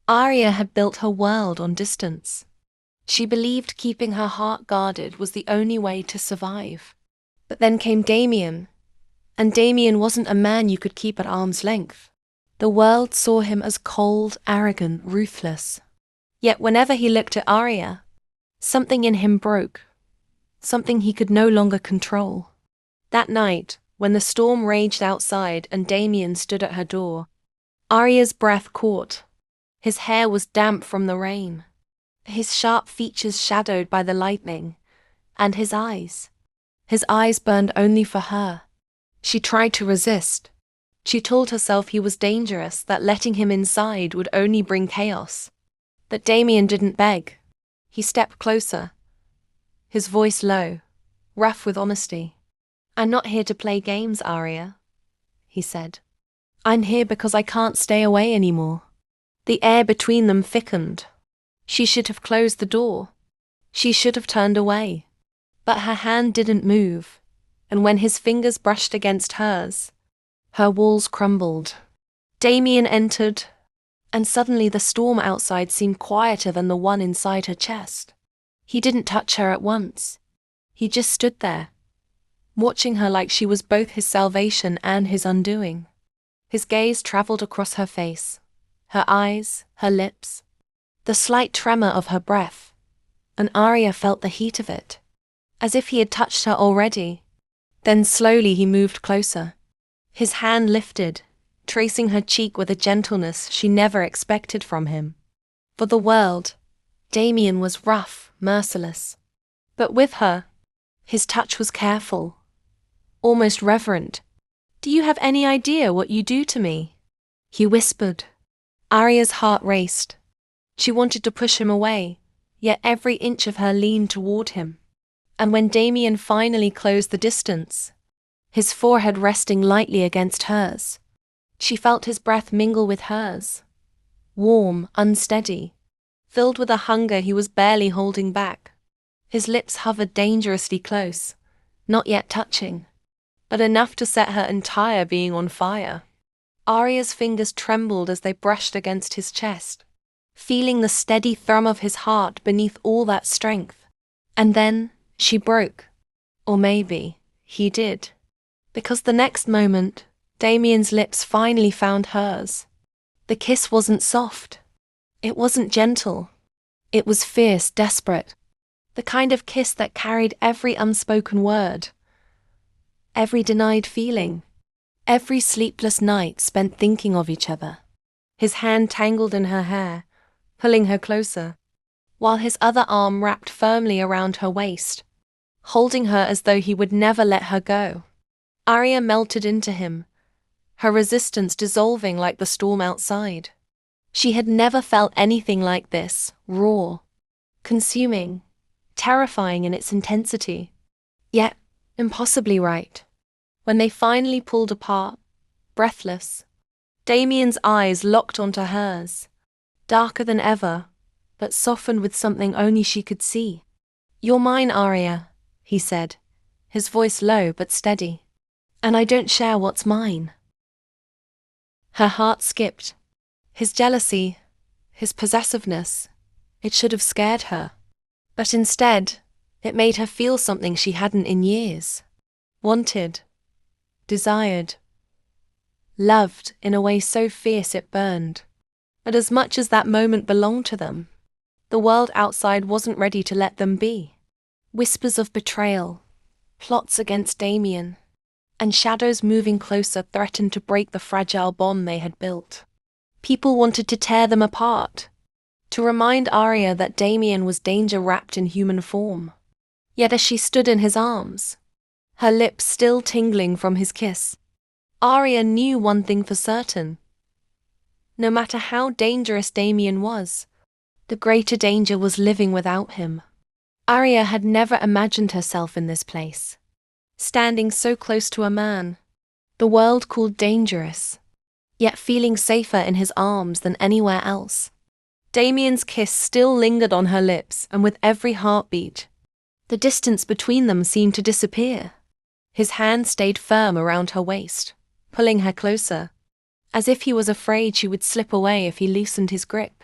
Arya had built her world on distance. She believed keeping her heart guarded was the only way to survive. But then came Damien, and Damien wasn't a man you could keep at arm's length. The world saw him as cold, arrogant, ruthless. Yet whenever he looked at Arya, something in him broke, something he could no longer control. That night, when the storm raged outside and Damien stood at her door, Arya's breath caught. His hair was damp from the rain, his sharp features shadowed by the lightning, and his eyes burned only for her. She tried to resist. She told herself he was dangerous, that letting him inside would only bring chaos. But Damien didn't beg. He stepped closer, his voice low, rough with honesty. "I'm not here to play games, Arya," he said. "I'm here because I can't stay away anymore." The air between them thickened. She should have closed the door. She should have turned away. But her hand didn't move, and when his fingers brushed against hers, her walls crumbled. Damien entered, and suddenly the storm outside seemed quieter than the one inside her chest. He didn't touch her at once. He just stood there, watching her like she was both his salvation and his undoing. His gaze traveled across her face, her eyes, her lips, the slight tremor of her breath, and Arya felt the heat of it, as if he had touched her already. Then slowly he moved closer. His hand lifted, tracing her cheek with a gentleness she never expected from him. For the world, Damien was rough, merciless. But with her, his touch was careful, almost reverent. "Do you have any idea what you do to me?" he whispered. Arya's heart raced. She wanted to push him away, yet every inch of her leaned toward him. And when Damien finally closed the distance, his forehead resting lightly against hers, she felt his breath mingle with hers, warm, unsteady, filled with a hunger he was barely holding back. His lips hovered dangerously close, not yet touching, but enough to set her entire being on fire. Arya's fingers trembled as they brushed against his chest, feeling the steady thrum of his heart beneath all that strength. And then she broke. Or maybe he did. Because the next moment, Damien's lips finally found hers. The kiss wasn't soft. It wasn't gentle. It was fierce, desperate. The kind of kiss that carried every unspoken word, every denied feeling, every sleepless night spent thinking of each other. His hand tangled in her hair, pulling her closer, while his other arm wrapped firmly around her waist, holding her as though he would never let her go. Arya melted into him, her resistance dissolving like the storm outside. She had never felt anything like this, raw, consuming, terrifying in its intensity, yet impossibly right. When they finally pulled apart, breathless, Damien's eyes locked onto hers, darker than ever, but softened with something only she could see. "You're mine, Arya," he said, his voice low but steady. "And I don't share what's mine." Her heart skipped. His jealousy, his possessiveness, it should have scared her. But instead, it made her feel something she hadn't in years. Wanted, desired, loved in a way so fierce it burned. But as much as that moment belonged to them, the world outside wasn't ready to let them be. Whispers of betrayal, plots against Damien, and shadows moving closer threatened to break the fragile bond they had built. People wanted to tear them apart, to remind Arya that Damien was danger wrapped in human form. Yet as she stood in his arms, her lips still tingling from his kiss, Arya knew one thing for certain. No matter how dangerous Damien was, the greater danger was living without him. Arya had never imagined herself in this place, standing so close to a man the world called dangerous, yet feeling safer in his arms than anywhere else. Damien's kiss still lingered on her lips, and with every heartbeat, the distance between them seemed to disappear. His hand stayed firm around her waist, pulling her closer, as if he was afraid she would slip away if he loosened his grip.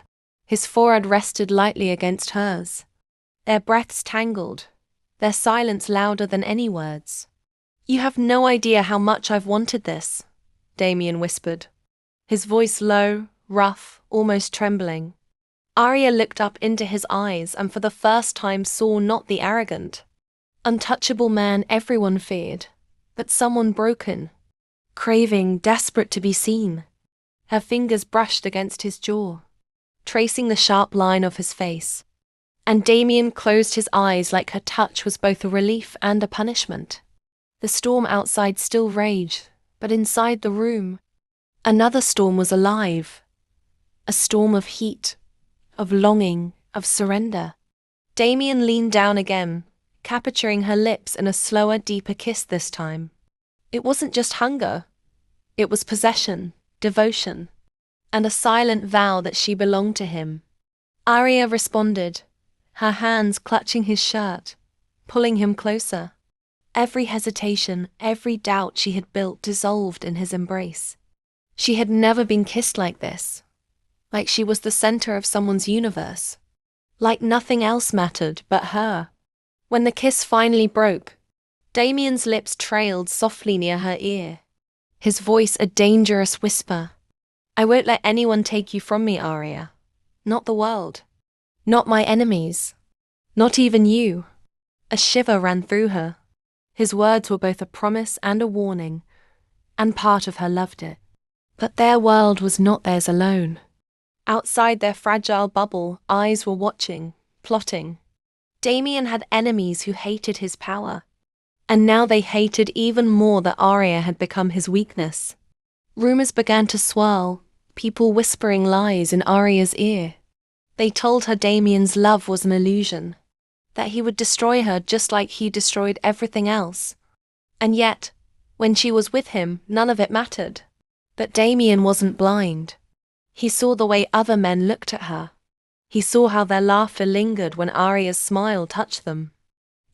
His forehead rested lightly against hers. Their breaths tangled, their silence louder than any words. "You have no idea how much I've wanted this," Damien whispered, his voice low, rough, almost trembling. Arya looked up into his eyes and for the first time saw not the arrogant, untouchable man everyone feared, but someone broken, craving, desperate to be seen. Her fingers brushed against his jaw, tracing the sharp line of his face, and Damien closed his eyes like her touch was both a relief and a punishment. The storm outside still raged, but inside the room, another storm was alive. A storm of heat, of longing, of surrender. Damien leaned down again, capturing her lips in a slower, deeper kiss this time. It wasn't just hunger. It was possession, devotion, and a silent vow that she belonged to him. Arya responded, her hands clutching his shirt, pulling him closer. Every hesitation, every doubt she had built dissolved in his embrace. She had never been kissed like this, like she was the center of someone's universe, like nothing else mattered but her. When the kiss finally broke, Damien's lips trailed softly near her ear, his voice a dangerous whisper. "I won't let anyone take you from me, Arya. Not the world. Not my enemies. Not even you." A shiver ran through her. His words were both a promise and a warning, and part of her loved it. But their world was not theirs alone. Outside their fragile bubble, eyes were watching, plotting. Damien had enemies who hated his power, and now they hated even more that Arya had become his weakness. Rumors began to swirl, people whispering lies in Arya's ear. They told her Damien's love was an illusion, that he would destroy her just like he destroyed everything else. And yet, when she was with him, none of it mattered. But Damien wasn't blind. He saw the way other men looked at her. He saw how their laughter lingered when Arya's smile touched them.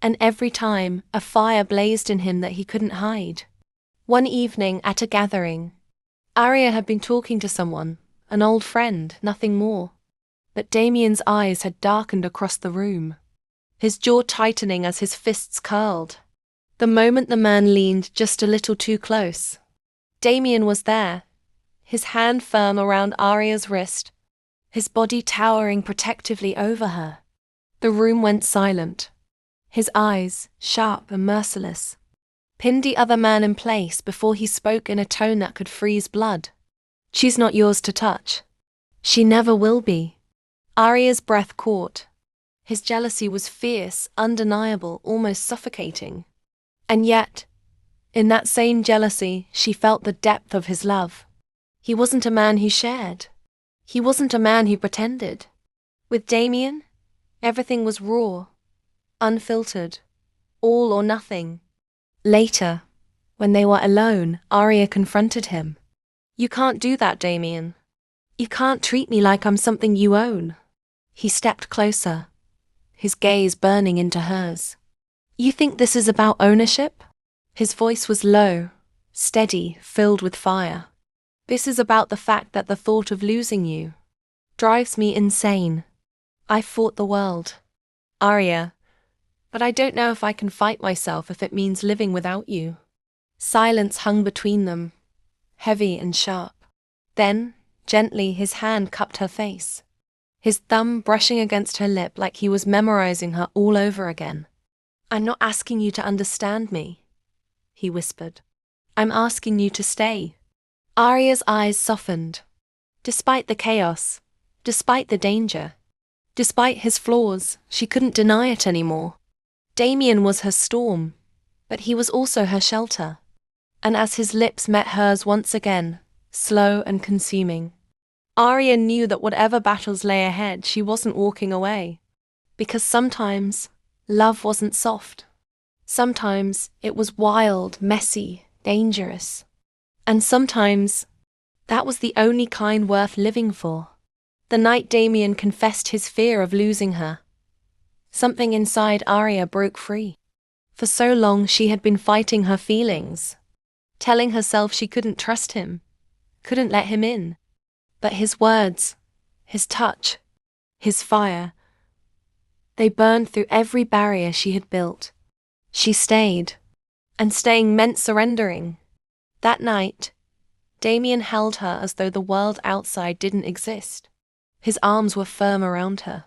And every time, a fire blazed in him that he couldn't hide. One evening at a gathering, Arya had been talking to someone, an old friend, nothing more. But Damien's eyes had darkened across the room, his jaw tightening as his fists curled. The moment the man leaned just a little too close, Damien was there, his hand firm around Arya's wrist, his body towering protectively over her. The room went silent. His eyes, sharp and merciless, pinned the other man in place before he spoke in a tone that could freeze blood. "She's not yours to touch. She never will be." Arya's breath caught. His jealousy was fierce, undeniable, almost suffocating. And yet, in that same jealousy, she felt the depth of his love. He wasn't a man who shared. He wasn't a man who pretended. With Damien, everything was raw, unfiltered, all or nothing. Later, when they were alone, Arya confronted him. "You can't do that, Damien. You can't treat me like I'm something you own." He stepped closer, his gaze burning into hers. "You think this is about ownership?" His voice was low, steady, filled with fire. "This is about the fact that the thought of losing you drives me insane. I fought the world, Arya, but I don't know if I can fight myself if it means living without you." Silence hung between them, heavy and sharp. Then, gently, his hand cupped her face, his thumb brushing against her lip like he was memorizing her all over again. "I'm not asking you to understand me," he whispered. "I'm asking you to stay." Arya's eyes softened. Despite the chaos, despite the danger, despite his flaws, she couldn't deny it anymore. Damien was her storm, but he was also her shelter. And as his lips met hers once again, slow and consuming, Arya knew that whatever battles lay ahead, she wasn't walking away. Because sometimes, love wasn't soft. Sometimes, it was wild, messy, dangerous. And sometimes, that was the only kind worth living for. The night Damien confessed his fear of losing her, something inside Arya broke free. For so long she had been fighting her feelings, telling herself she couldn't trust him, couldn't let him in. But his words, his touch, his fire. They burned through every barrier she had built. She stayed, and staying meant surrendering. That night, Damien held her as though the world outside didn't exist. His arms were firm around her,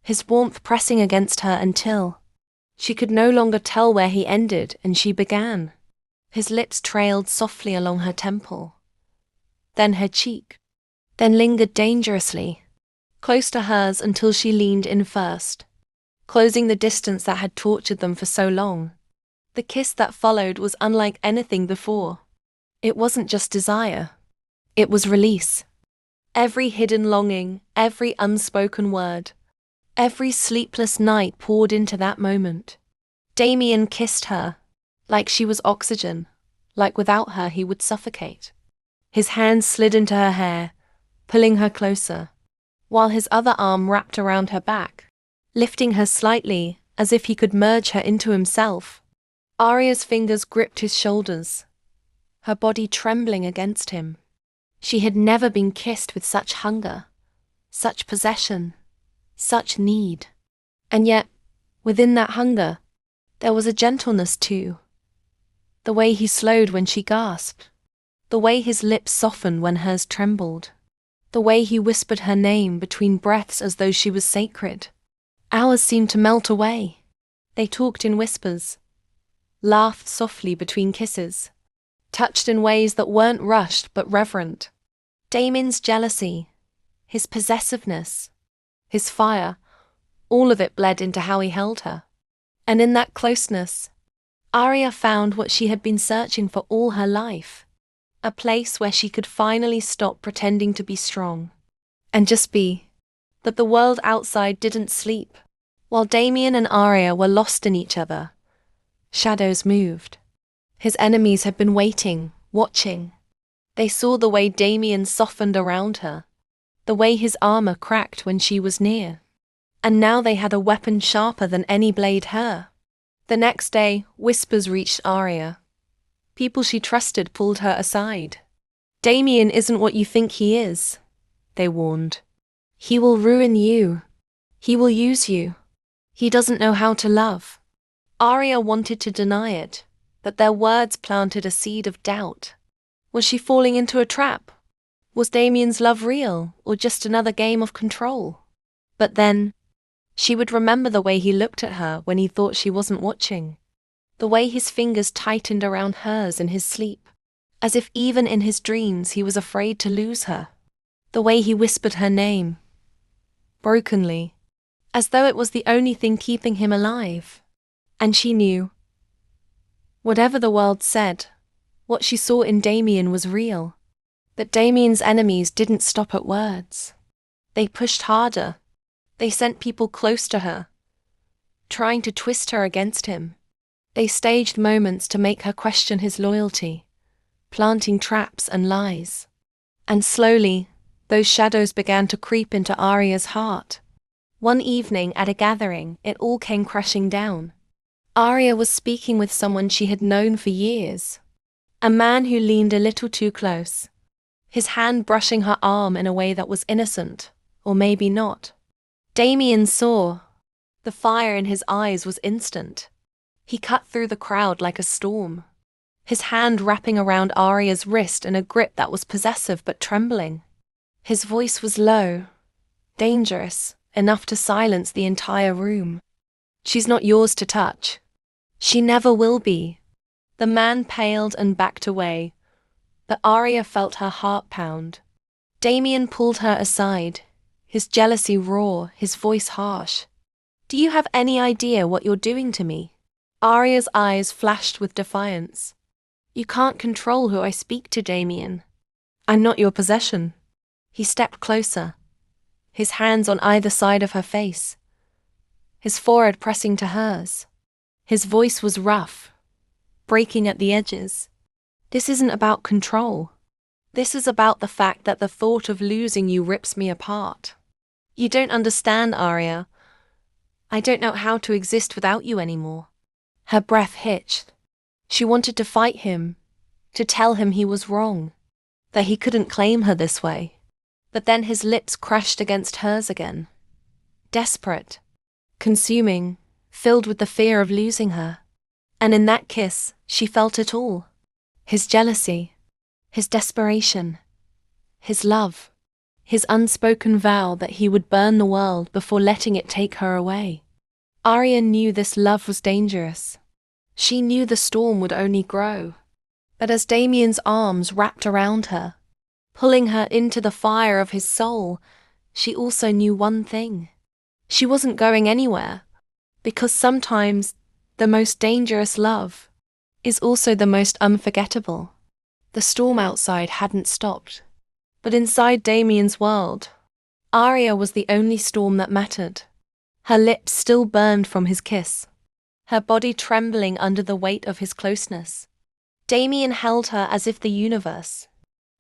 his warmth pressing against her until she could no longer tell where he ended and she began. His lips trailed softly along her temple, then her cheek, then lingered dangerously, close to hers until she leaned in first, closing the distance that had tortured them for so long. The kiss that followed was unlike anything before. It wasn't just desire. It was release. Every hidden longing, every unspoken word, every sleepless night poured into that moment. Damien kissed her, like she was oxygen, like without her he would suffocate. His hand slid into her hair, pulling her closer, while his other arm wrapped around her back, lifting her slightly, as if he could merge her into himself. Arya's fingers gripped his shoulders, her body trembling against him. She had never been kissed with such hunger, such possession, such need. And yet, within that hunger, there was a gentleness too. The way he slowed when she gasped, the way his lips softened when hers trembled, the way he whispered her name between breaths as though she was sacred. Hours seemed to melt away. They talked in whispers, laughed softly between kisses, touched in ways that weren't rushed but reverent. Damien's jealousy, his possessiveness, his fire, all of it bled into how he held her. And in that closeness, Arya found what she had been searching for all her life, a place where she could finally stop pretending to be strong, and just be. That the world outside didn't sleep. While Damien and Arya were lost in each other, shadows moved. His enemies had been waiting, watching. They saw the way Damien softened around her, the way his armor cracked when she was near. And now they had a weapon sharper than any blade her. The next day, whispers reached Arya. People she trusted pulled her aside. Damien isn't what you think he is, they warned. He will ruin you. He will use you. He doesn't know how to love. Arya wanted to deny it, but their words planted a seed of doubt. Was she falling into a trap? Was Damien's love real, or just another game of control? But then, she would remember the way he looked at her when he thought she wasn't watching. The way his fingers tightened around hers in his sleep, as if even in his dreams he was afraid to lose her. The way he whispered her name, brokenly, as though it was the only thing keeping him alive. And she knew. Whatever the world said, what she saw in Damien was real. But Damien's enemies didn't stop at words. They pushed harder. They sent people close to her, trying to twist her against him. They staged moments to make her question his loyalty, planting traps and lies. And slowly, those shadows began to creep into Arya's heart. One evening at a gathering, it all came crashing down. Arya was speaking with someone she had known for years. A man who leaned a little too close, his hand brushing her arm in a way that was innocent, or maybe not. Damien saw. The fire in his eyes was instant. He cut through the crowd like a storm, his hand wrapping around Arya's wrist in a grip that was possessive but trembling. His voice was low, dangerous, enough to silence the entire room. She's not yours to touch. She never will be. The man paled and backed away, but Arya felt her heart pound. Damien pulled her aside, his jealousy raw, his voice harsh. Do you have any idea what you're doing to me? Arya's eyes flashed with defiance. You can't control who I speak to, Damien. I'm not your possession. He stepped closer, his hands on either side of her face, his forehead pressing to hers. His voice was rough, breaking at the edges. This isn't about control. This is about the fact that the thought of losing you rips me apart. You don't understand, Arya. I don't know how to exist without you anymore. Her breath hitched. She wanted to fight him, to tell him he was wrong, that he couldn't claim her this way. But then his lips crashed against hers again. desperate, consuming, filled with the fear of losing her. And in that kiss, she felt it all. His jealousy, his desperation, his love, his unspoken vow that he would burn the world before letting it take her away. Arya knew this love was dangerous. She knew the storm would only grow. But as Damien's arms wrapped around her, pulling her into the fire of his soul, she also knew one thing. She wasn't going anywhere, because sometimes the most dangerous love is also the most unforgettable. The storm outside hadn't stopped, but inside Damien's world, Arya was the only storm that mattered. Her lips still burned from his kiss, her body trembling under the weight of his closeness. Damien held her as if the universe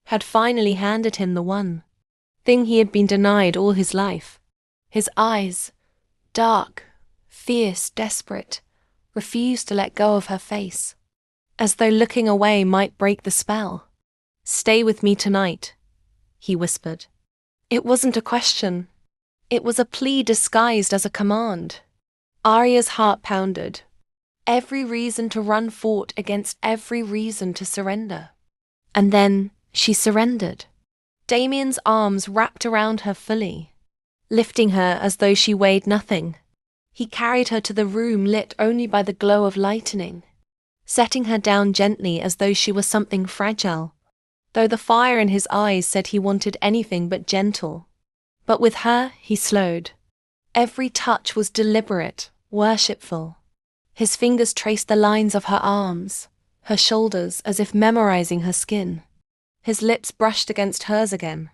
had finally handed him the one thing he had been denied all his life. His eyes, dark, fierce, desperate, refused to let go of her face, as though looking away might break the spell. "Stay with me tonight," he whispered. It wasn't a question. It was a plea disguised as a command. Arya's heart pounded. Every reason to run fought against every reason to surrender. And then she surrendered. Damien's arms wrapped around her fully, lifting her as though she weighed nothing. He carried her to the room lit only by the glow of lightning, setting her down gently as though she was something fragile, though the fire in his eyes said he wanted anything but gentle. But with her, he slowed. Every touch was deliberate, worshipful. His fingers traced the lines of her arms, her shoulders, as if memorizing her skin. His lips brushed against hers again.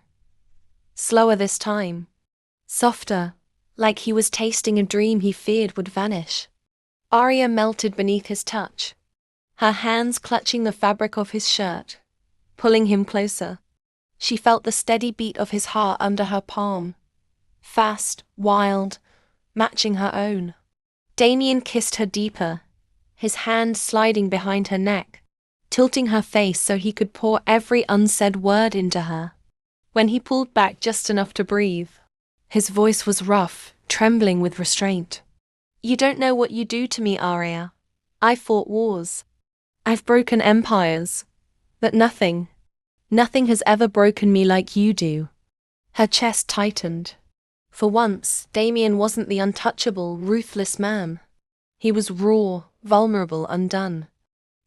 Slower this time. Softer, like he was tasting a dream he feared would vanish. Arya melted beneath his touch, her hands clutching the fabric of his shirt, pulling him closer. She felt the steady beat of his heart under her palm, fast, wild, matching her own. Damien kissed her deeper, his hand sliding behind her neck, tilting her face so he could pour every unsaid word into her. When he pulled back just enough to breathe, his voice was rough, trembling with restraint. "You don't know what you do to me, Arya. I fought wars. I've broken empires. But nothing has ever broken me like you do." Her chest tightened. For once, Damien wasn't the untouchable, ruthless man. He was raw, vulnerable, undone.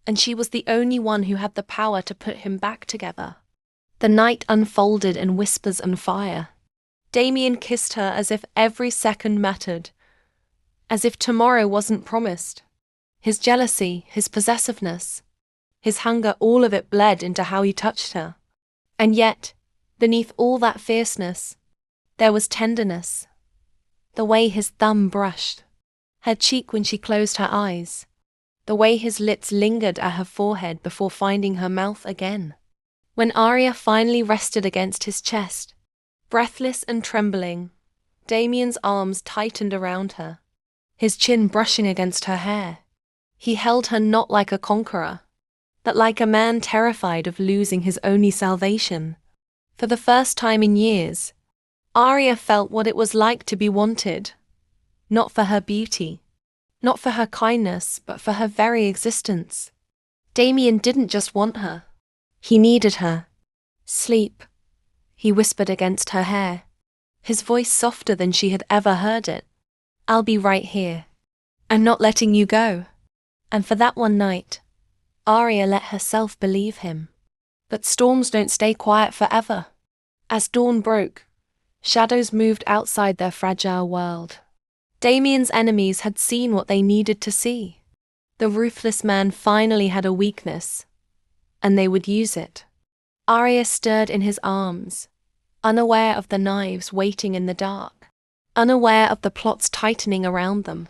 And she was the only one who had the power to put him back together. The night unfolded in whispers and fire. Damien kissed her as if every second mattered, as if tomorrow wasn't promised. His jealousy, his possessiveness, his hunger, all of it bled into how he touched her. And yet, beneath all that fierceness, there was tenderness. The way his thumb brushed her cheek when she closed her eyes, the way his lips lingered at her forehead before finding her mouth again. When Arya finally rested against his chest, breathless and trembling, Damien's arms tightened around her, his chin brushing against her hair. He held her not like a conqueror, but like a man terrified of losing his only salvation. For the first time in years, Arya felt what it was like to be wanted, not for her beauty, not for her kindness, but for her very existence. Damien didn't just want her. He needed her. "Sleep," he whispered against her hair, his voice softer than she had ever heard it. "I'll be right here. I'm not letting you go." And for that one night, Arya let herself believe him. But storms don't stay quiet forever. As dawn broke, shadows moved outside their fragile world. Damien's enemies had seen what they needed to see. The ruthless man finally had a weakness, and they would use it. Arya stirred in his arms, unaware of the knives waiting in the dark, unaware of the plots tightening around them.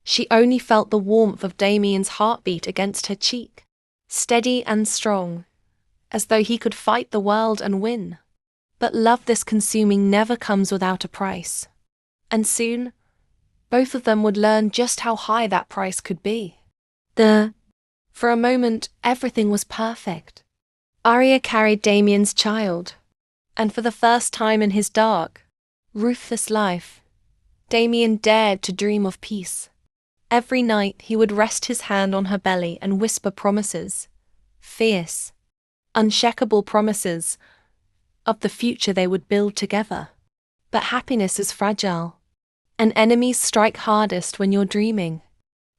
She only felt the warmth of Damien's heartbeat against her cheek, steady and strong, as though he could fight the world and win. But love this consuming never comes without a price. And soon, both of them would learn just how high that price could be. For a moment, everything was perfect. Arya carried Damien's child, and for the first time in his dark, ruthless life, Damien dared to dream of peace. Every night he would rest his hand on her belly and whisper promises, fierce, unshakable promises, of the future they would build together. But happiness is fragile, and enemies strike hardest when you're dreaming.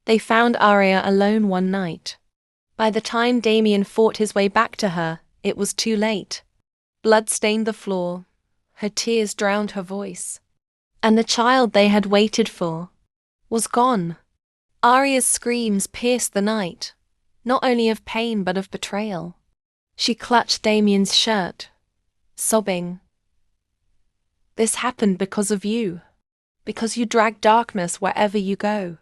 They found Arya alone one night. By the time Damien fought his way back to her, it was too late. Blood stained the floor, her tears drowned her voice, and the child they had waited for was gone. Arya's screams pierced the night, not only of pain but of betrayal. She clutched Damien's shirt, sobbing, "This happened because of you, because you drag darkness wherever you go.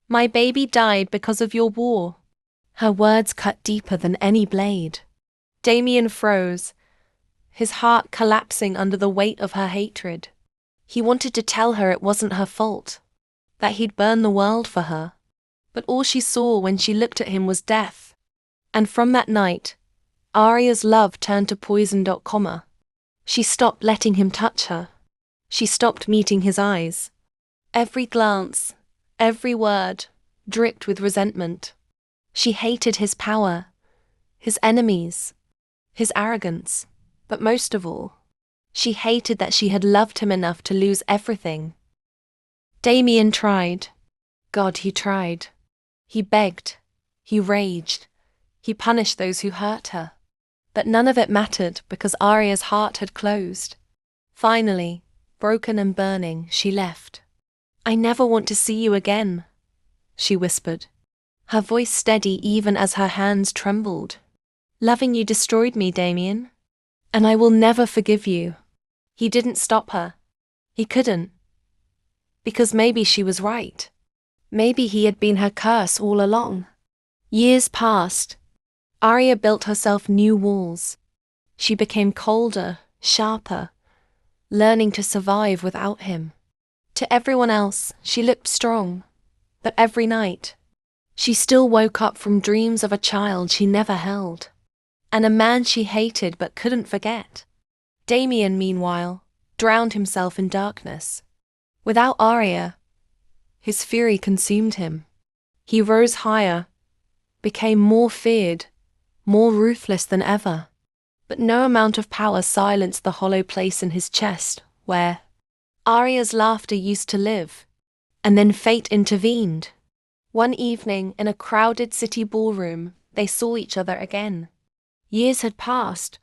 My baby died because of your war." Her words cut deeper than any blade. Damien froze, his heart collapsing under the weight of her hatred. He wanted to tell her it wasn't her fault, that he'd burn the world for her. But all she saw when she looked at him was death. And from that night, Arya's love turned to poison. She stopped letting him touch her. She stopped meeting his eyes. Every glance, every word, dripped with resentment. She hated his power, his enemies, his arrogance, but most of all, she hated that she had loved him enough to lose everything. Damien tried. God, he tried. He begged. He raged. He punished those who hurt her. But none of it mattered because Arya's heart had closed. Finally, broken and burning, she left. "I never want to see you again," she whispered, her voice steady even as her hands trembled. "Loving you destroyed me, Damien, and I will never forgive you." He didn't stop her. He couldn't. Because maybe she was right. Maybe he had been her curse all along. Years passed. Arya built herself new walls. She became colder, sharper, learning to survive without him. To everyone else, she looked strong, but every night, she still woke up from dreams of a child she never held, and a man she hated but couldn't forget. Damien, meanwhile, drowned himself in darkness. Without Arya, his fury consumed him. He rose higher, became more feared, more ruthless than ever. But no amount of power silenced the hollow place in his chest where Arya's laughter used to live. And then fate intervened. One evening in a crowded city ballroom, they saw each other again. Years had passed,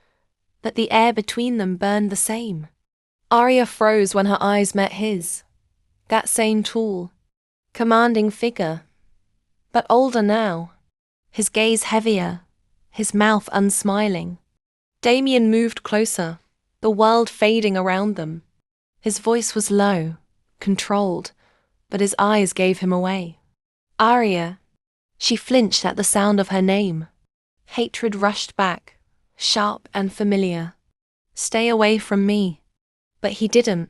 but the air between them burned the same. Arya froze when her eyes met his. That same tall, commanding figure, but older now, his gaze heavier, his mouth unsmiling. Damien moved closer, the world fading around them. His voice was low, controlled, but his eyes gave him away. "Arya." She flinched at the sound of her name. Hatred rushed back, sharp and familiar. "Stay away from me." But he didn't.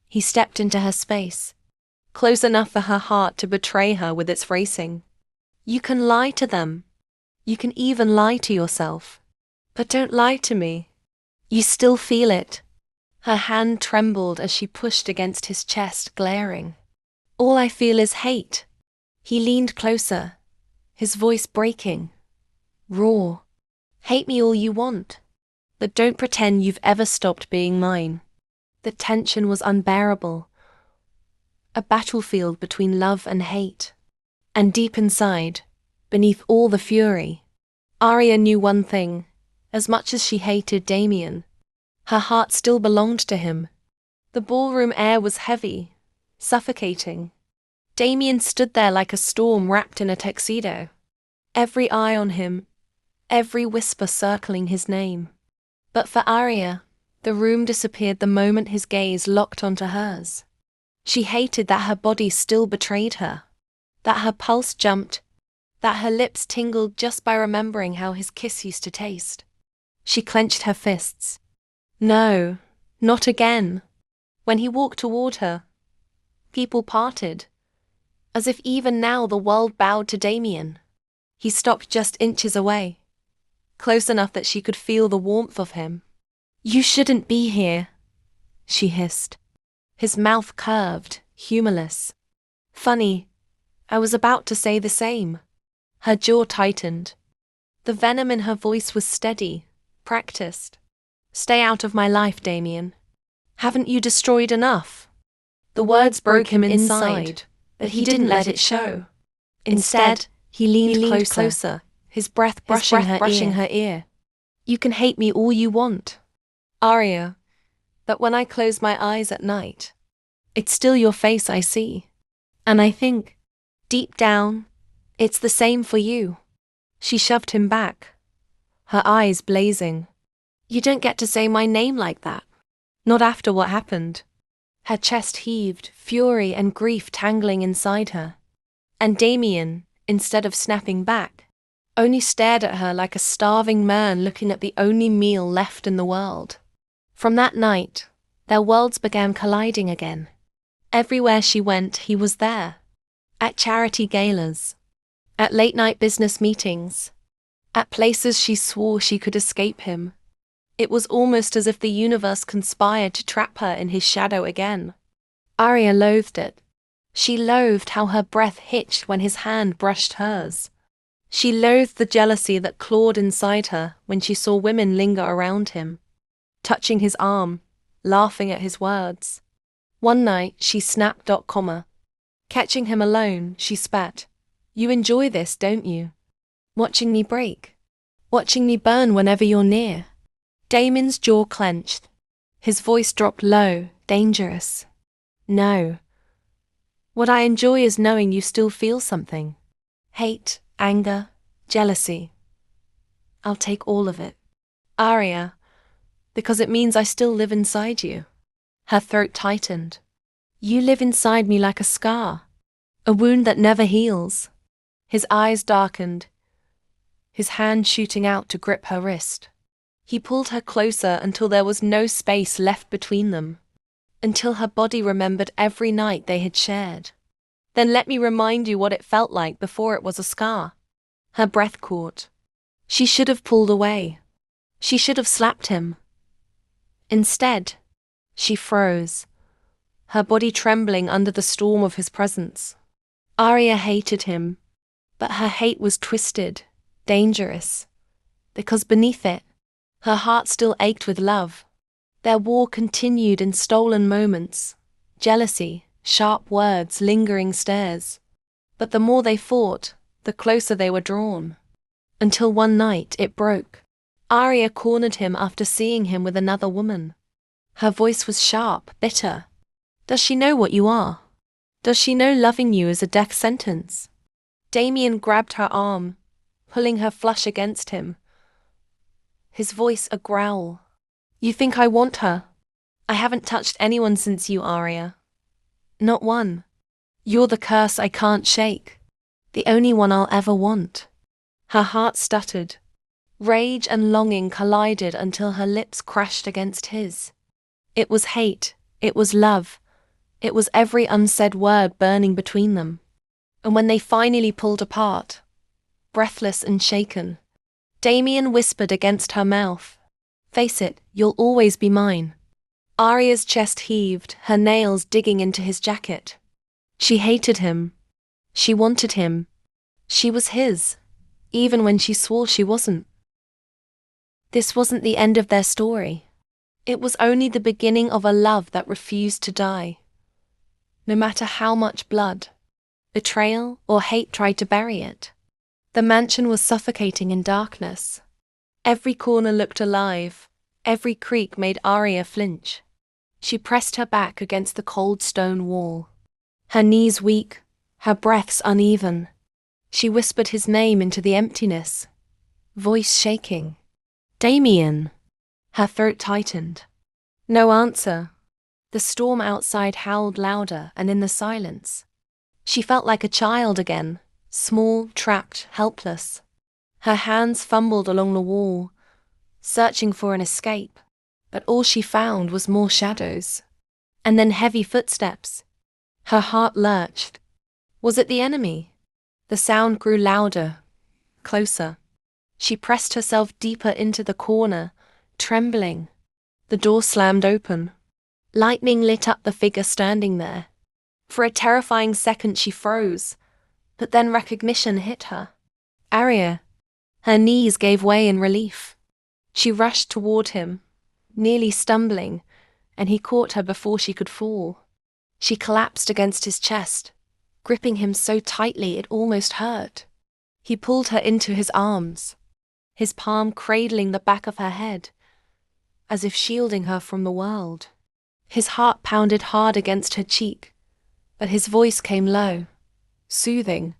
He stepped into her space, close enough for her heart to betray her with its racing. "You can lie to them. You can even lie to yourself. But don't lie to me. You still feel it." Her hand trembled as she pushed against his chest, glaring. "All I feel is hate." He leaned closer, his voice breaking, raw. "Hate me all you want, but don't pretend you've ever stopped being mine." The tension was unbearable, a battlefield between love and hate. And deep inside, beneath all the fury, Arya knew one thing. As much as she hated Damien, her heart still belonged to him. The ballroom air was heavy, suffocating. Damien stood there like a storm wrapped in a tuxedo. Every eye on him, every whisper circling his name. But for Arya, the room disappeared the moment his gaze locked onto hers. She hated that her body still betrayed her, that her pulse jumped, that her lips tingled just by remembering how his kiss used to taste. She clenched her fists. No, not again. When he walked toward her, people parted, as if even now the world bowed to Damien. He stopped just inches away, close enough that she could feel the warmth of him. "You shouldn't be here," she hissed. His mouth curved, humorless. Funny, I was about to say the same. Her jaw tightened. The venom in her voice was steady, practiced. Stay out of my life, Damien. Haven't you destroyed enough? The words broke him inside, but he didn't let it show. Instead, he leaned closer, his breath brushing her ear. You can hate me all you want, Arya, but when I close my eyes at night, it's still your face I see. And I think, deep down, it's the same for you. She shoved him back, her eyes blazing. You don't get to say my name like that. Not after what happened. Her chest heaved, fury and grief tangling inside her. And Damien, instead of snapping back, only stared at her like a starving man looking at the only meal left in the world. From that night, their worlds began colliding again. Everywhere she went, he was there. At charity galas, at late-night business meetings, at places she swore she could escape him. It was almost as if the universe conspired to trap her in his shadow again. Arya loathed it. She loathed how her breath hitched when his hand brushed hers. She loathed the jealousy that clawed inside her when she saw women linger around him, touching his arm, laughing at his words. One night, she snapped. Catching him alone, she spat. You enjoy this, don't you? Watching me break. Watching me burn whenever you're near. Damon's jaw clenched. His voice dropped low, dangerous. No. What I enjoy is knowing you still feel something. Hate, anger, jealousy. I'll take all of it. Arya, because it means I still live inside you. Her throat tightened. You live inside me like a scar, a wound that never heals. His eyes darkened, his hand shooting out to grip her wrist. He pulled her closer until there was no space left between them, until her body remembered every night they had shared. Then let me remind you what it felt like before it was a scar. Her breath caught. She should have pulled away. She should have slapped him. Instead, she froze, her body trembling under the storm of his presence. Arya hated him, but her hate was twisted, dangerous, because beneath it, her heart still ached with love. Their war continued in stolen moments, jealousy, sharp words, lingering stares. But the more they fought, the closer they were drawn. Until one night it broke. Arya cornered him after seeing him with another woman. Her voice was sharp, bitter. Does she know what you are? Does she know loving you is a death sentence? Damien grabbed her arm, pulling her flush against him. His voice a growl. You think I want her? I haven't touched anyone since you, Arya. Not one. You're the curse I can't shake. The only one I'll ever want. Her heart stuttered. Rage and longing collided until her lips crashed against his. It was hate. It was love. It was every unsaid word burning between them. And when they finally pulled apart, breathless and shaken, Damien whispered against her mouth, "Face it, you'll always be mine." Arya's chest heaved, her nails digging into his jacket. She hated him. She wanted him. She was his, even when she swore she wasn't. This wasn't the end of their story. It was only the beginning of a love that refused to die. No matter how much blood, betrayal, or hate tried to bury it. The mansion was suffocating in darkness. Every corner looked alive. Every creak made Arya flinch. She pressed her back against the cold stone wall. Her knees weak, her breaths uneven. She whispered his name into the emptiness, voice shaking. Damien! Her throat tightened. No answer. The storm outside howled louder, and in the silence, she felt like a child again, small, trapped, helpless. Her hands fumbled along the wall, searching for an escape, but all she found was more shadows. And then heavy footsteps. Her heart lurched. Was it the enemy? The sound grew louder, closer. She pressed herself deeper into the corner, trembling. The door slammed open. Lightning lit up the figure standing there. For a terrifying second she froze, but then recognition hit her. Arya. Her knees gave way in relief. She rushed toward him, nearly stumbling, and he caught her before she could fall. She collapsed against his chest, gripping him so tightly it almost hurt. He pulled her into his arms, his palm cradling the back of her head, as if shielding her from the world. His heart pounded hard against her cheek, but his voice came low, soothing.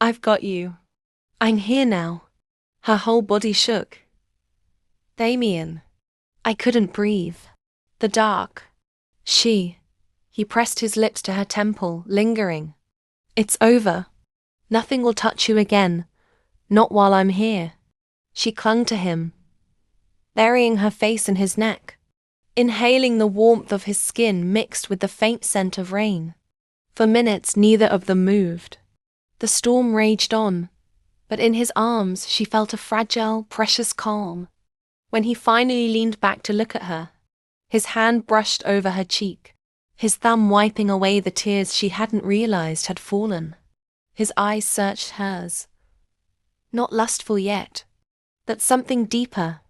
"I've got you. I'm here now." Her whole body shook. "Damien." I couldn't breathe. The dark. He pressed his lips to her temple, lingering. "It's over. Nothing will touch you again. Not while I'm here." She clung to him, burying her face in his neck, inhaling the warmth of his skin mixed with the faint scent of rain. For minutes, neither of them moved. The storm raged on, but in his arms she felt a fragile, precious calm. When he finally leaned back to look at her, his hand brushed over her cheek, his thumb wiping away the tears she hadn't realized had fallen. His eyes searched hers. Not lustful yet, but something deeper,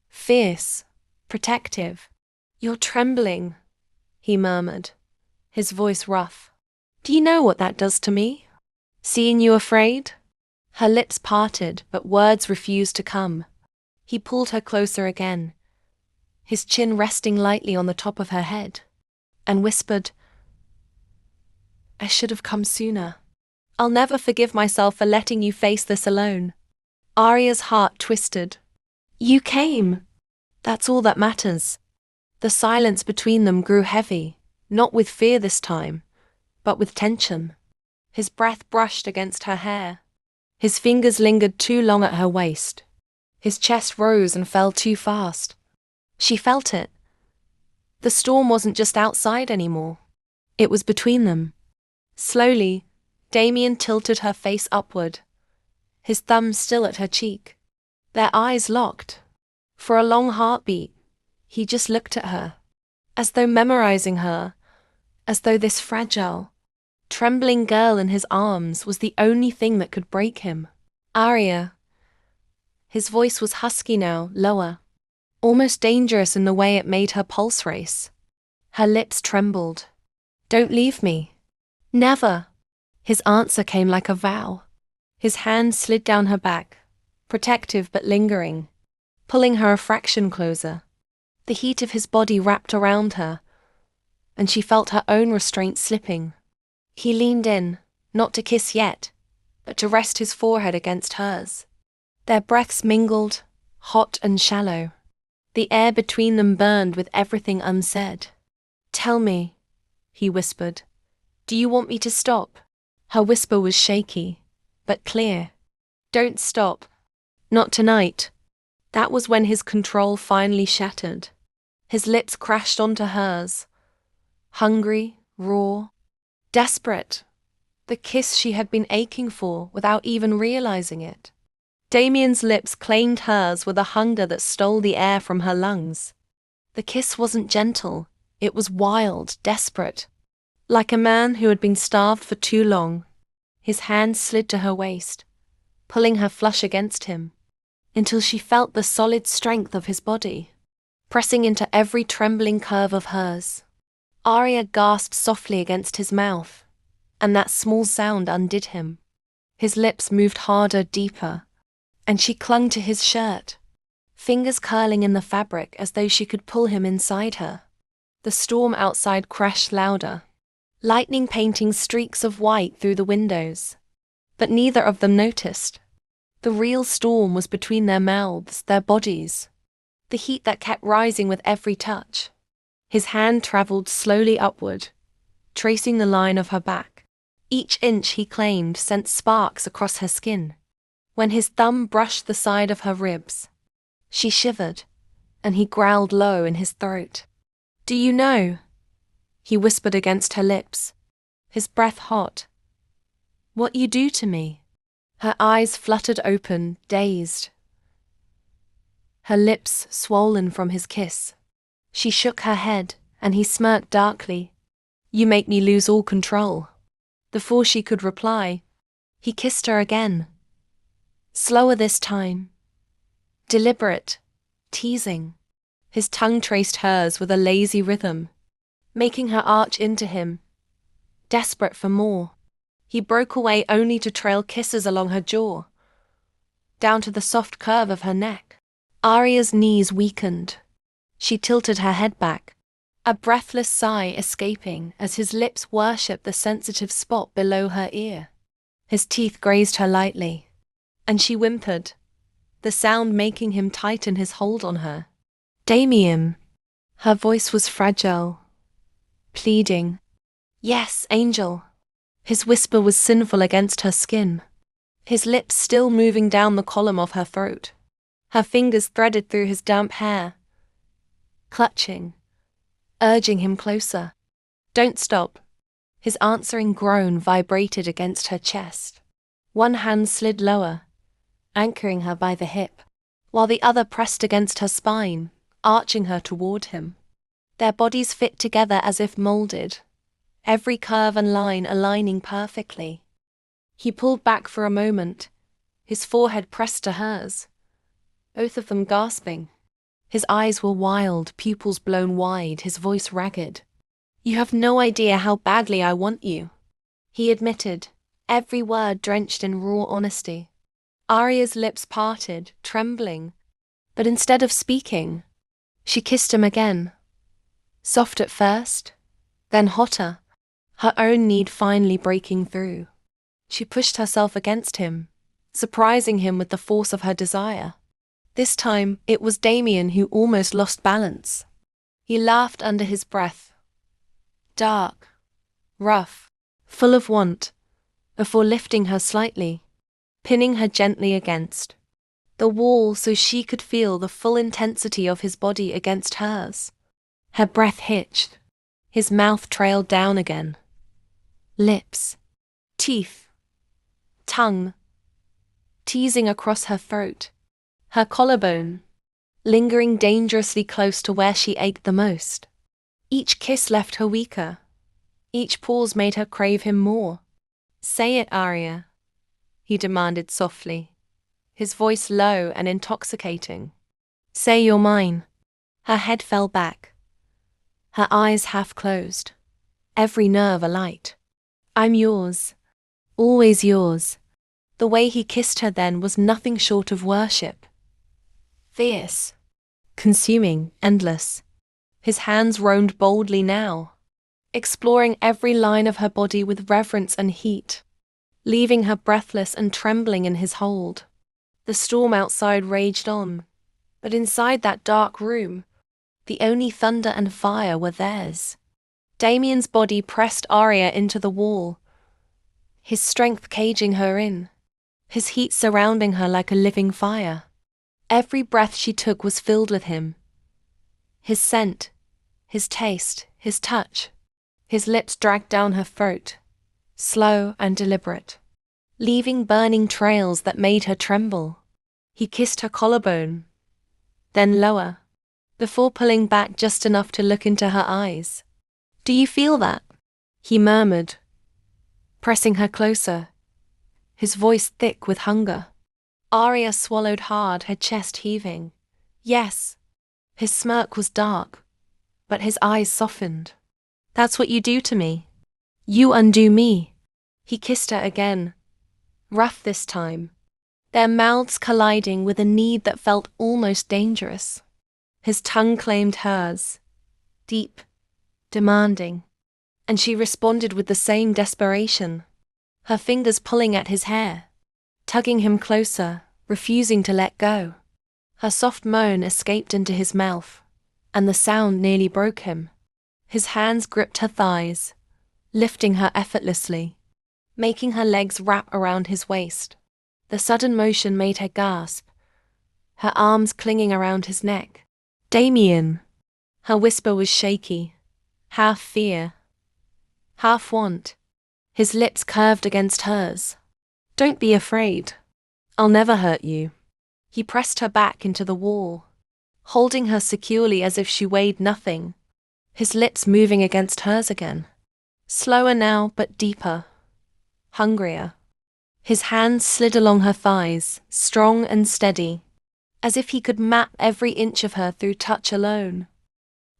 fierce, protective. "You're trembling," he murmured, his voice rough. "Do you know what that does to me? Seeing you afraid?" Her lips parted, but words refused to come. He pulled her closer again, his chin resting lightly on the top of her head, and whispered, "I should have come sooner. I'll never forgive myself for letting you face this alone." Arya's heart twisted. "You came. That's all that matters." The silence between them grew heavy, not with fear this time, but with tension. His breath brushed against her hair. His fingers lingered too long at her waist. His chest rose and fell too fast. She felt it. The storm wasn't just outside anymore. It was between them. Slowly, Damien tilted her face upward, his thumb still at her cheek. Their eyes locked. For a long heartbeat, he just looked at her, as though memorizing her, as though this fragile, trembling girl in his arms was the only thing that could break him. "Arya." His voice was husky now, lower, almost dangerous in the way it made her pulse race. Her lips trembled. "Don't leave me." "Never." His answer came like a vow. His hand slid down her back, protective but lingering, pulling her a fraction closer. The heat of his body wrapped around her, and she felt her own restraint slipping. He leaned in, not to kiss yet, but to rest his forehead against hers. Their breaths mingled, hot and shallow. The air between them burned with everything unsaid. "Tell me," he whispered. "Do you want me to stop?" Her whisper was shaky, but clear. "Don't stop. Not tonight." That was when his control finally shattered. His lips crashed onto hers. Hungry, raw, desperate. The kiss she had been aching for without even realizing it. Damien's lips claimed hers with a hunger that stole the air from her lungs. The kiss wasn't gentle. It was wild, desperate. Like a man who had been starved for too long. His hand slid to her waist, pulling her flush against him, until she felt the solid strength of his body, pressing into every trembling curve of hers. Arya gasped softly against his mouth, and that small sound undid him. His lips moved harder, deeper, and she clung to his shirt, fingers curling in the fabric as though she could pull him inside her. The storm outside crashed louder, lightning painting streaks of white through the windows. But neither of them noticed. The real storm was between their mouths, their bodies. The heat that kept rising with every touch. His hand traveled slowly upward, tracing the line of her back. Each inch he claimed sent sparks across her skin. When his thumb brushed the side of her ribs, she shivered, and he growled low in his throat. "Do you know?" He whispered against her lips, his breath hot. "What you do to me?" Her eyes fluttered open, dazed. Her lips swollen from his kiss. She shook her head, and he smirked darkly. You make me lose all control. Before she could reply, he kissed her again. Slower this time. Deliberate. Teasing. His tongue traced hers with a lazy rhythm, making her arch into him. Desperate for more, he broke away only to trail kisses along her jaw, down to the soft curve of her neck. Arya's knees weakened. She tilted her head back, a breathless sigh escaping as his lips worshipped the sensitive spot below her ear. His teeth grazed her lightly, and she whimpered, the sound making him tighten his hold on her. Damien. Her voice was fragile, pleading. Yes, Angel. His whisper was sinful against her skin, his lips still moving down the column of her throat. Her fingers threaded through his damp hair, clutching, urging him closer. Don't stop. His answering groan vibrated against her chest. One hand slid lower, anchoring her by the hip, while the other pressed against her spine, arching her toward him. Their bodies fit together as if molded, every curve and line aligning perfectly. He pulled back for a moment, his forehead pressed to hers, both of them gasping. His eyes were wild, pupils blown wide, his voice ragged. You have no idea how badly I want you, he admitted, every word drenched in raw honesty. Arya's lips parted, trembling, but instead of speaking, she kissed him again. Soft at first, then hotter, her own need finally breaking through. She pushed herself against him, surprising him with the force of her desire. This time, it was Damien who almost lost balance. He laughed under his breath. Dark, rough, full of want, before lifting her slightly, pinning her gently against the wall so she could feel the full intensity of his body against hers. Her breath hitched. His mouth trailed down again. Lips, teeth, tongue, teasing across her throat, her collarbone, lingering dangerously close to where she ached the most. Each kiss left her weaker. Each pause made her crave him more. Say it, Arya, he demanded softly, his voice low and intoxicating. Say you're mine. Her head fell back, her eyes half closed, every nerve alight. I'm yours, always yours. The way he kissed her then was nothing short of worship. Fierce, consuming, endless. His hands roamed boldly now, exploring every line of her body with reverence and heat, leaving her breathless and trembling in his hold. The storm outside raged on, but inside that dark room, the only thunder and fire were theirs. Damien's body pressed Arya into the wall, his strength caging her in, his heat surrounding her like a living fire. Every breath she took was filled with him. His scent, his taste, his touch. His lips dragged down her throat, slow and deliberate, leaving burning trails that made her tremble. He kissed her collarbone, then lower, before pulling back just enough to look into her eyes. Do you feel that? He murmured, pressing her closer, his voice thick with hunger. Arya swallowed hard, her chest heaving. Yes. His smirk was dark, but his eyes softened. That's what you do to me. You undo me. He kissed her again, rough this time, their mouths colliding with a need that felt almost dangerous. His tongue claimed hers, deep, demanding, and she responded with the same desperation, her fingers pulling at his hair, tugging him closer, refusing to let go. Her soft moan escaped into his mouth, and the sound nearly broke him. His hands gripped her thighs, lifting her effortlessly, making her legs wrap around his waist. The sudden motion made her gasp, her arms clinging around his neck. Damien! Her whisper was shaky, half fear, half want. His lips curved against hers. Don't be afraid. I'll never hurt you. He pressed her back into the wall, holding her securely as if she weighed nothing, his lips moving against hers again. Slower now, but deeper. Hungrier. His hands slid along her thighs, strong and steady, as if he could map every inch of her through touch alone.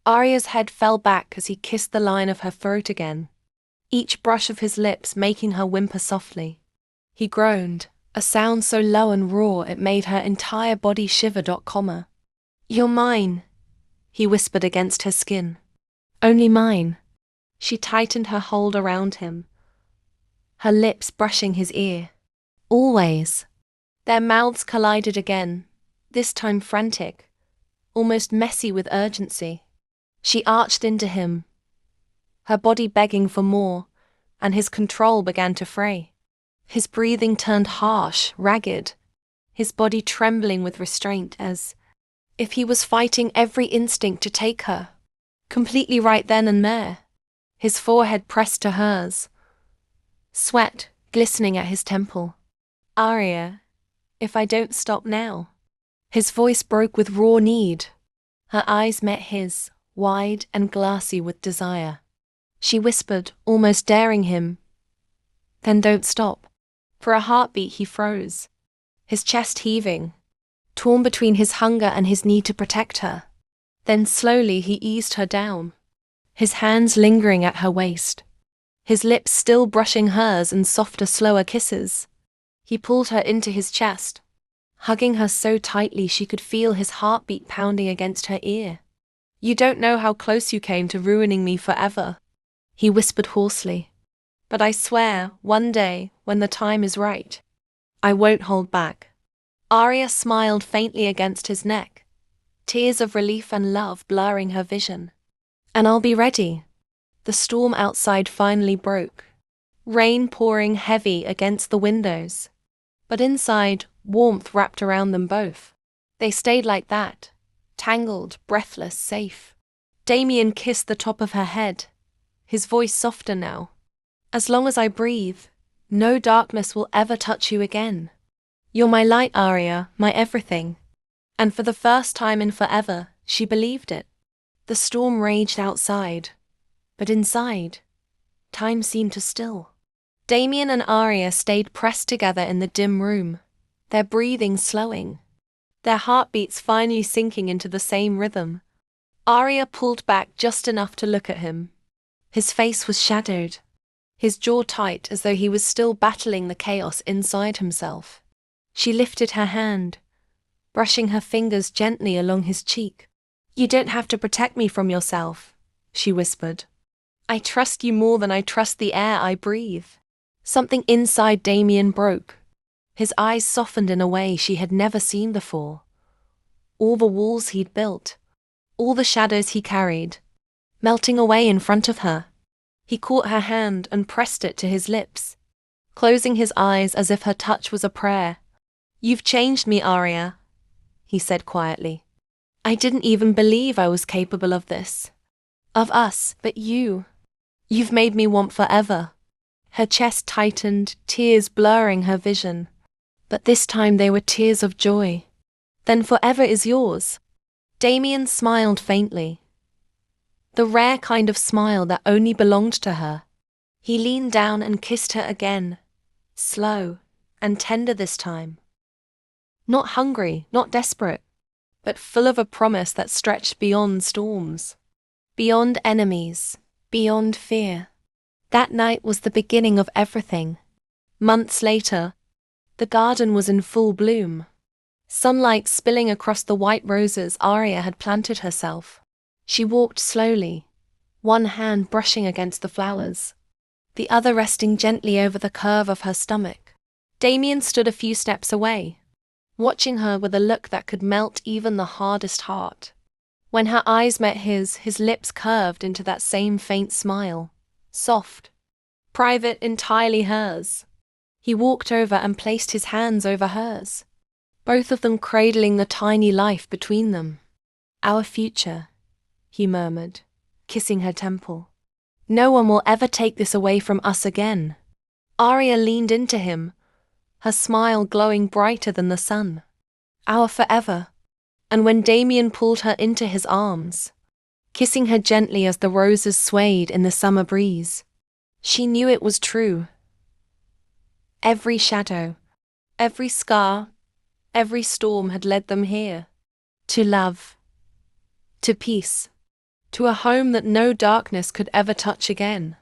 Arya's head fell back as he kissed the line of her throat again, each brush of his lips making her whimper softly. He groaned, a sound so low and raw it made her entire body shiver. "You're mine," he whispered against her skin. "Only mine." She tightened her hold around him, her lips brushing his ear. "Always." Their mouths collided again, this time frantic, almost messy with urgency. She arched into him, her body begging for more, and his control began to fray. His breathing turned harsh, ragged, his body trembling with restraint as if he was fighting every instinct to take her, completely right then and there. His forehead pressed to hers, sweat glistening at his temple. "Arya, if I don't stop now." His voice broke with raw need. Her eyes met his, wide and glassy with desire. She whispered, almost daring him, "Then don't stop." For a heartbeat he froze, his chest heaving, torn between his hunger and his need to protect her. Then slowly he eased her down, his hands lingering at her waist, his lips still brushing hers in softer, slower kisses. He pulled her into his chest, hugging her so tightly she could feel his heartbeat pounding against her ear. "You don't know how close you came to ruining me forever," he whispered hoarsely. "But I swear, one day, when the time is right, I won't hold back." Arya smiled faintly against his neck, tears of relief and love blurring her vision. "And I'll be ready." The storm outside finally broke, rain pouring heavy against the windows. But inside, warmth wrapped around them both. They stayed like that, tangled, breathless, safe. Damien kissed the top of her head, his voice softer now. "As long as I breathe, no darkness will ever touch you again. You're my light, Arya, my everything." And for the first time in forever, she believed it. The storm raged outside, but inside, time seemed to still. Damien and Arya stayed pressed together in the dim room, their breathing slowing, their heartbeats finally sinking into the same rhythm. Arya pulled back just enough to look at him. His face was shadowed, his jaw tight as though he was still battling the chaos inside himself. She lifted her hand, brushing her fingers gently along his cheek. "You don't have to protect me from yourself," she whispered. "I trust you more than I trust the air I breathe." Something inside Damien broke. His eyes softened in a way she had never seen before. All the walls he'd built, all the shadows he carried, melting away in front of her. He caught her hand and pressed it to his lips, closing his eyes as if her touch was a prayer. "You've changed me, Arya," he said quietly. "I didn't even believe I was capable of this. Of us, but you've made me want forever." Her chest tightened, tears blurring her vision. But this time they were tears of joy. "Then forever is yours." Damien smiled faintly, the rare kind of smile that only belonged to her. He leaned down and kissed her again, slow and tender this time. Not hungry, not desperate, but full of a promise that stretched beyond storms, beyond enemies, beyond fear. That night was the beginning of everything. Months later, the garden was in full bloom, sunlight spilling across the white roses Arya had planted herself. She walked slowly, one hand brushing against the flowers, the other resting gently over the curve of her stomach. Damien stood a few steps away, watching her with a look that could melt even the hardest heart. When her eyes met his lips curved into that same faint smile, soft, private, entirely hers. He walked over and placed his hands over hers, both of them cradling the tiny life between them. "Our future," he murmured, kissing her temple. "No one will ever take this away from us again." Arya leaned into him, her smile glowing brighter than the sun. "Our forever." And when Damien pulled her into his arms, kissing her gently as the roses swayed in the summer breeze, She knew it was true. Every shadow, every scar, every storm had led them here. To love, to peace, to a home that no darkness could ever touch again.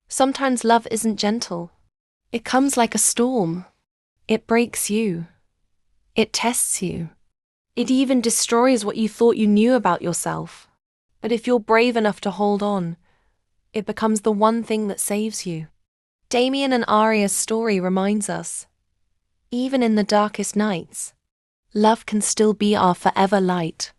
Sometimes love isn't gentle. It comes like a storm. It breaks you. It tests you. It even destroys what you thought you knew about yourself. But if you're brave enough to hold on, it becomes the one thing that saves you. Damien and Arya's story reminds us, even in the darkest nights, love can still be our forever light.